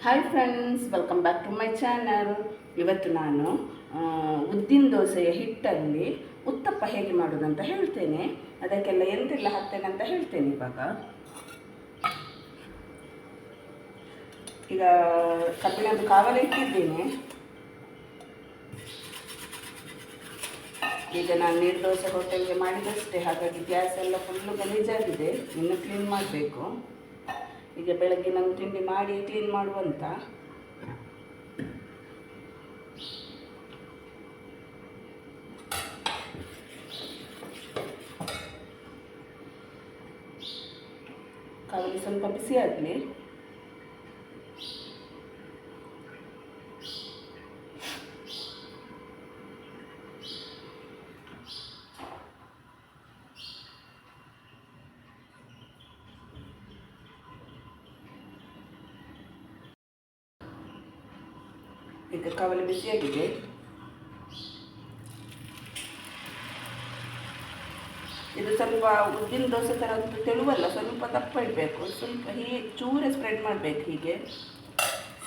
Hi friends, welcome back to my channel. ಇವತ್ತು ನಾನು ಉದ್ದಿನ ದೋಸೆಯ ಹಿಟ್ಟಲ್ಲಿ ಉತ್ತಪ್ಪ ಹೇಗೆ ಮಾಡೋದಂತ ಹೇಳ್ತೇನೆ. ಅದಕ್ಕೆಲ್ಲ ಎಂತೆಲ್ಲ ಹಾಕ್ತೇನೆ ಅಂತ ಹೇಳ್ತೇನೆ. ಈಗ ಕಬ್ಬಿಣದ್ದು ಕಾವಲಿ ಇಟ್ಟಿದ್ದೇನೆ. ಈಗ ನಾನು ನೀರು ದೋಸೆ ಹೋಟೆಲ್ಗೆ ಮಾಡಿದಷ್ಟೇ, ಹಾಗಾಗಿ ಗ್ಯಾಸ್ ಎಲ್ಲ ಫುಲ್ಲು ಗಲೀಜಾಗಿದೆ, ಇನ್ನು ಕ್ಲೀನ್ ಮಾಡಬೇಕು. ಈಗ ಬೆಳಗ್ಗೆ ನಾನು ತಿಂಡಿ ಮಾಡಿ ಕ್ಲೀನ್ ಮಾಡುವಂತ. ಕಾವಲಿ ಸ್ವಲ್ಪ ಬಿಸಿ ಆಗಲಿ. ಈಗ ಕಾವಲಿ ಬಿಸಿಯಾಗಿದೆ. ಇದು ಸ್ವಲ್ಪ ಉದ್ದಿನ ದೋಸೆ ಥರ ಅಂತ ತೆಳುವಲ್ಲ, ಸ್ವಲ್ಪ ದಪ್ಪ ಇಡಬೇಕು. ಸ್ವಲ್ಪ ಹೀಗೆ ಚೂರೇ ಸ್ಪ್ರೆಡ್ ಮಾಡಬೇಕು. ಹೀಗೆ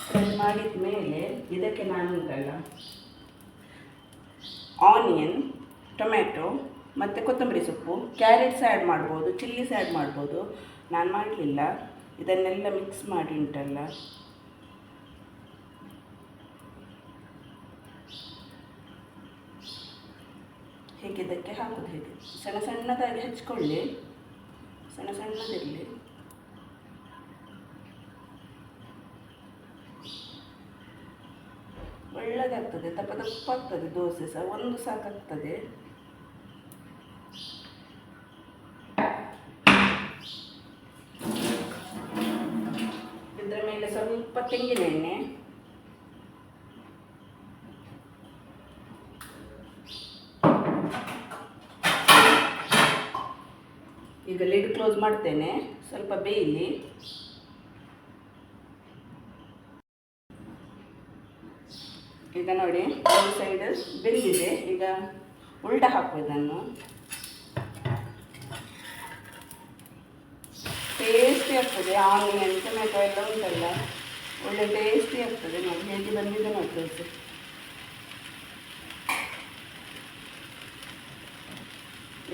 ಸ್ಪ್ರೆಡ್ ಮಾಡಿದ ಮೇಲೆ ಇದಕ್ಕೆ ನಾನು ಉಂಟಲ್ಲ ಆನಿಯನ್, ಟೊಮೆಟೊ ಮತ್ತು ಕೊತ್ತಂಬರಿ ಸೊಪ್ಪು, ಕ್ಯಾರೆಟ್ಸ್ ಆ್ಯಡ್ ಮಾಡ್ಬೋದು, ಚಿಲ್ಲೀಸ್ ಆ್ಯಡ್ ಮಾಡ್ಬೋದು. ನಾನು ಮಾಡಲಿಲ್ಲ. ಇದನ್ನೆಲ್ಲ ಮಿಕ್ಸ್ ಮಾಡಿ ಉಂಟಲ್ಲ ಹೀಗೆ ಇದಕ್ಕೆ ಹಾಕೋದು. ಹೀಗೆ ಸಣ್ಣ ಸಣ್ಣದಾಗಿ ಹಚ್ಕೊಳ್ಳಿ, ಸಣ್ಣ ಸಣ್ಣದಿರಲಿ. ಒಳ್ಳೆದಾಗ್ತದೆ, ದಪ್ಪ ದಪ್ಪ ಆಗ್ತದೆ ದೋಸೆ ಸಹ. ಒಂದು ಸಾಕಾಗ್ತದೆ. ಇದರ ಮೇಲೆ ಸ್ವಲ್ಪ ತೆಂಗಿನ ಎಣ್ಣೆ, ಈಗ ಲಿಡ್ ಕ್ಲೋಸ್ ಮಾಡ್ತೇನೆ, ಸ್ವಲ್ಪ ಬೇಯಲಿ. ಈಗ ನೋಡಿ, ಒಂದು ಸೈಡ್ ಬೆಂದಿದೆ. ಈಗ ಉಲ್ಟ ಹಾಕು ಇದನ್ನು. ಟೇಸ್ಟಿ ಆಗ್ತದೆ. ಆನಿಯನ್, ಟೊಮೆಟೊ ಎಲ್ಲ ಉಂಟಲ್ಲ, ಒಳ್ಳೆ ಟೇಸ್ಟಿ ಆಗ್ತದೆ. ನೋಡಿ ಹೇಗೆ ಬಂದಿದೆ ನೋಡಿ ದೋಸೆ.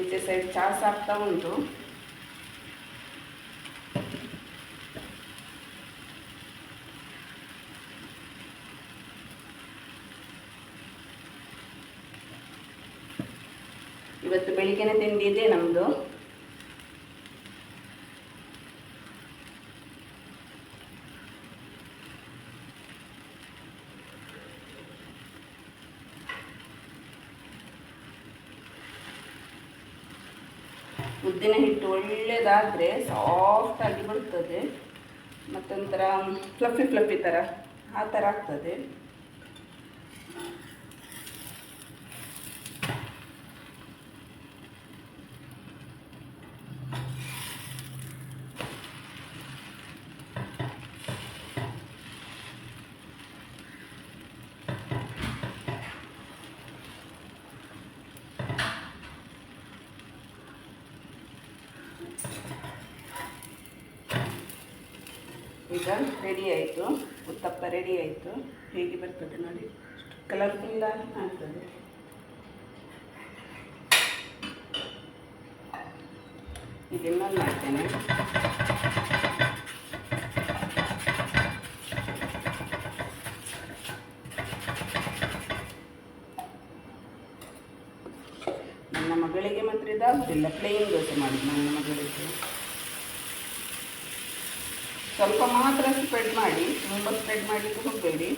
ಈಚೆ ಸೈಡ್ ಚಾಸ್ ಆಗ್ತಾ ಉಂಟು. ಇವತ್ತು ಬೆಳಿಗ್ಗೆನೇ ತಿಂಡಿ ಇದೆ ನಮ್ಮದು. ಉದ್ದಿನ ಹಿಟ್ಟು ಒಳ್ಳೆಯದಾದರೆ ಸಾಫ್ಟಾಗಿ ಬರ್ತದೆ, ಮತ್ತೊಂಥರ ಫ್ಲಫಿ ಫ್ಲಫಿ ಥರ ಆ ಥರ ಆಗ್ತದೆ. ಈಗ ರೆಡಿ ಆಯಿತು, ಉತ್ತಪ್ಪ ರೆಡಿ ಆಯಿತು. ಹೇಗೆ ಬರ್ತದೆ ನೋಡಿ, ಕಲರ್ಫುಲ್ ಆಗ್ತದೆ. ಇದೆಲ್ಲ ಮಾಡ್ತೇನೆ. ನನ್ನ ಮಗಳಿಗೆ ಮಾತ್ರ ಇದಾಗುತ್ತಿಲ್ಲ, ಪ್ಲೇನ್ ದೋಸೆ ಮಾಡಿದ್ದು ನನ್ನ ಮಗಳಿಗೆ. ಸ್ವಲ್ಪ ಮಾತ್ರ ಸ್ಪ್ರೆಡ್ ಮಾಡಿ, ತುಂಬ ಸ್ಪ್ರೆಡ್ ಮಾಡಲಿಕ್ಕೆ ಹೋಗಬೇಡಿ.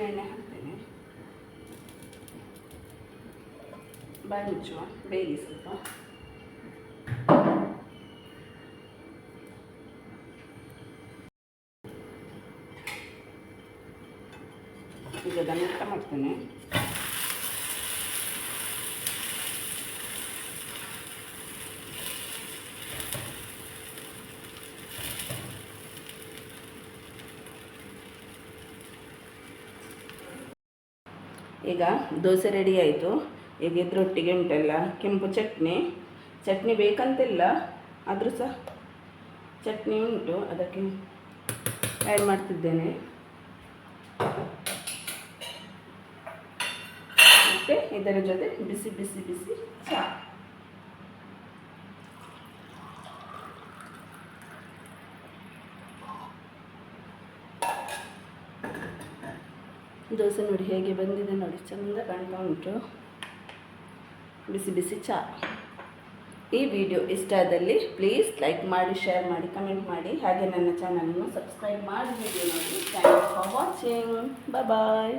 ಎಣ್ಣೆ ಹಾಕ್ತೇನೆ. ಬಾಯಿ ಮುಚ್ಚುವ, ಬೇಯಿಸಿ ಸ್ವಲ್ಪ. ಈಗ ಅದನ್ನು ಊಟ ಮಾಡ್ತೇನೆ. ಈಗ ದೋಸೆ ರೆಡಿ ಆಯಿತು. ಈಗ ಇದ್ರೊಟ್ಟಿಗೆ ಉಂಟಲ್ಲ ಕೆಂಪು ಚಟ್ನಿ ಬೇಕಂತಿಲ್ಲ, ಆದರೂ ಸಹ ಚಟ್ನಿ ಉಂಟು, ಅದಕ್ಕೆ ಆ್ಯಡ್ ಮಾಡ್ತಿದ್ದೇನೆ. ಮತ್ತು ಇದರ ಜೊತೆ ಬಿಸಿ ಬಿಸಿ ಬಿಸಿ ಚಹಾ. ದೋಸೆ ನೋಡಿ ಹೇಗೆ ಬಂದಿದೆ ನೋಡಿ, ಚೆಂದ ಕಾಣ್ತಾ ಉಂಟು. ಬಿಸಿ ಬಿಸಿ ಚಹಾ. ಈ ವಿಡಿಯೋ ಇಷ್ಟ ಆದಲ್ಲಿ ಪ್ಲೀಸ್ ಲೈಕ್ ಮಾಡಿ, ಶೇರ್ ಮಾಡಿ, ಕಮೆಂಟ್ ಮಾಡಿ, ಹಾಗೆ ನನ್ನ ಚಾನಲನ್ನು ಸಬ್ಸ್ಕ್ರೈಬ್ ಮಾಡಿ ವಿಡಿಯೋ ನೋಡಿ. Thank you for watching. Bye.